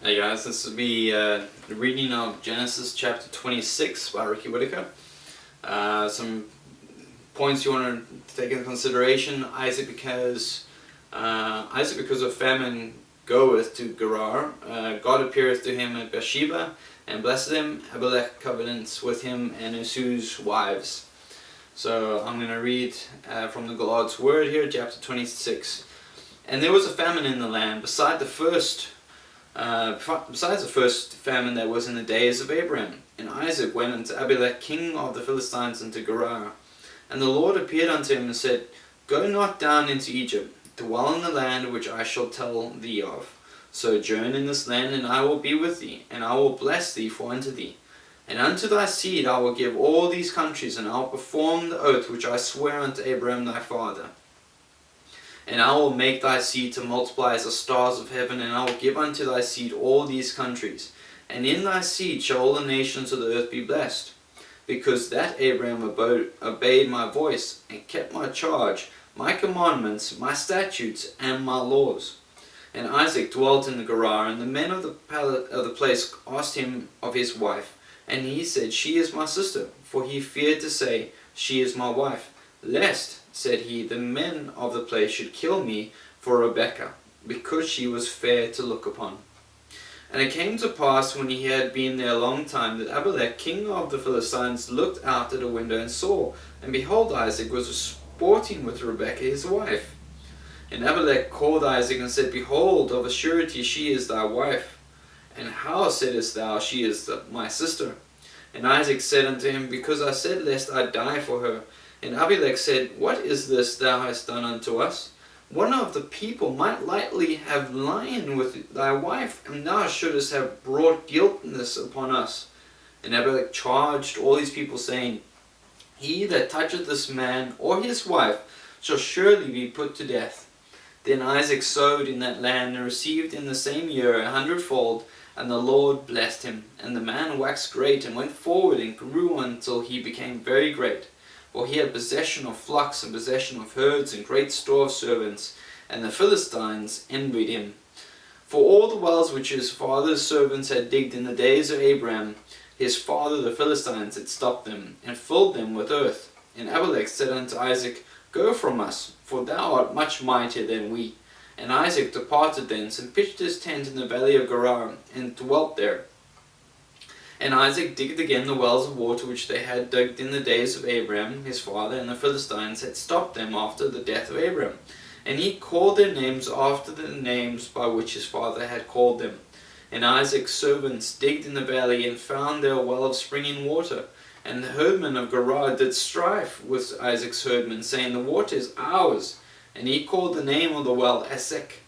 Hey guys, this will be the reading of Genesis chapter 26 by Ricky Whitaker. Some points you want to take into consideration. Isaac because of famine goeth to Gerar. God appeareth to him at Beer-sheba and blessed him. Abimelech covenants with him and Esau's wives. So I'm going to read from the God's word here, chapter 26. And there was a famine in the land besides the first famine that was in the days of Abraham. And Isaac went unto Abimelech king of the Philistines unto Gerar. And the Lord appeared unto him and said, Go not down into Egypt, dwell in the land which I shall tell thee of. Sojourn in this land, and I will be with thee, and I will bless thee for unto thee. And unto thy seed I will give all these countries, and I will perform the oath which I swear unto Abraham thy father. And I will make thy seed to multiply as the stars of heaven, and I will give unto thy seed all these countries. And in thy seed shall all the nations of the earth be blessed. Because that Abraham obeyed my voice, and kept my charge, my commandments, my statutes, and my laws. And Isaac dwelt in the Gerar, and the men of the place asked him of his wife. And he said, She is my sister, for he feared to say, She is my wife, lest, said he, the men of the place should kill me for Rebekah, because she was fair to look upon. And it came to pass, when he had been there a long time, that Abimelech king of the Philistines looked out at a window and saw, and behold, Isaac was sporting with Rebekah his wife. And Abimelech called Isaac and said, Behold, of a surety she is thy wife. And how saidest thou, She is my sister? And Isaac said unto him, Because I said, lest I die for her. And Abimelech said, What is this thou hast done unto us? One of the people might lightly have lain with thy wife, and thou shouldest have brought guiltiness upon us. And Abimelech charged all these people, saying, He that toucheth this man or his wife shall surely be put to death. Then Isaac sowed in that land, and received in the same year 100-fold, and the Lord blessed him. And the man waxed great, and went forward, and grew until he became very great. For he had possession of flocks, and possession of herds, and great store of servants, and the Philistines envied him. For all the wells which his father's servants had digged in the days of Abraham, his father the Philistines had stopped them, and filled them with earth. And Abimelech said unto Isaac, Go from us, for thou art much mightier than we. And Isaac departed thence, and pitched his tent in the valley of Gerar, and dwelt there. And Isaac digged again the wells of water which they had dug in the days of Abraham his father, and the Philistines had stopped them after the death of Abraham. And he called their names after the names by which his father had called them. And Isaac's servants digged in the valley, and found there a well of springing water. And the herdmen of Gerar did strife with Isaac's herdmen, saying, The water is ours. And he called the name of the well Esek,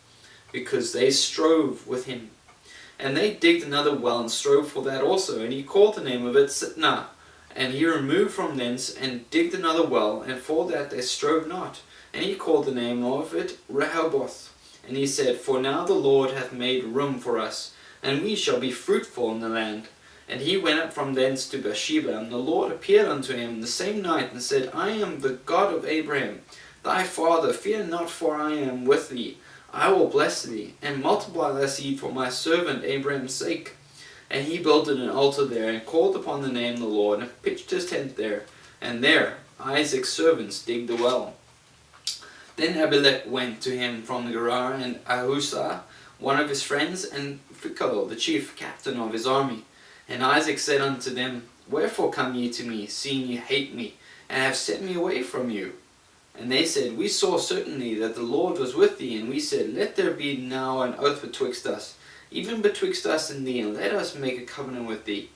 because they strove with him. And they digged another well, and strove for that also. And he called the name of it Sitnah. And he removed from thence, and digged another well, and for that they strove not. And he called the name of it Rehoboth. And he said, For now the Lord hath made room for us, and we shall be fruitful in the land. And he went up from thence to Beer-sheba, and the Lord appeared unto him the same night, and said, I am the God of Abraham, thy father. Fear not, for I am with thee. I will bless thee, and multiply thy seed for my servant Abraham's sake. And he builded an altar there, and called upon the name of the Lord, and pitched his tent there. And there Isaac's servants digged the well. Then Abimelech went to him from the Gerar, and Ahuzah, one of his friends, and Phicol, the chief captain of his army. And Isaac said unto them, Wherefore come ye to me, seeing ye hate me, and have sent me away from you? And they said, We saw certainly that the Lord was with thee, and we said, Let there be now an oath betwixt us, even betwixt us and thee, and let us make a covenant with thee,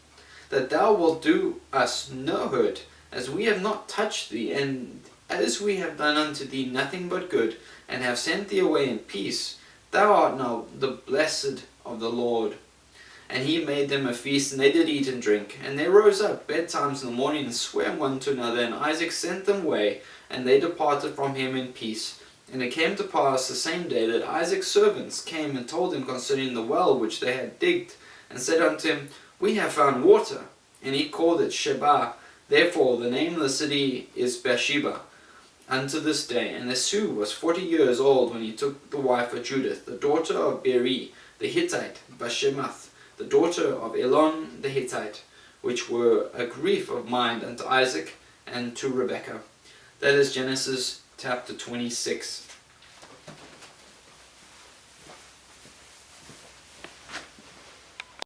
that thou wilt do us no hurt, as we have not touched thee, and as we have done unto thee nothing but good, and have sent thee away in peace. Thou art now the blessed of the Lord. And he made them a feast, and they did eat and drink. And they rose up betimes in the morning, and sware one to another. And Isaac sent them away, and they departed from him in peace. And it came to pass the same day that Isaac's servants came and told him concerning the well which they had digged, and said unto him, We have found water. And he called it Sheba. Therefore the name of the city is Beer-sheba. unto this day. And Esau was 40 years old when he took the wife of Judith, the daughter of Beeri the Hittite, Bashemath, the daughter of Elon the Hittite, which were a grief of mind unto Isaac and to Rebekah. That is Genesis chapter 26.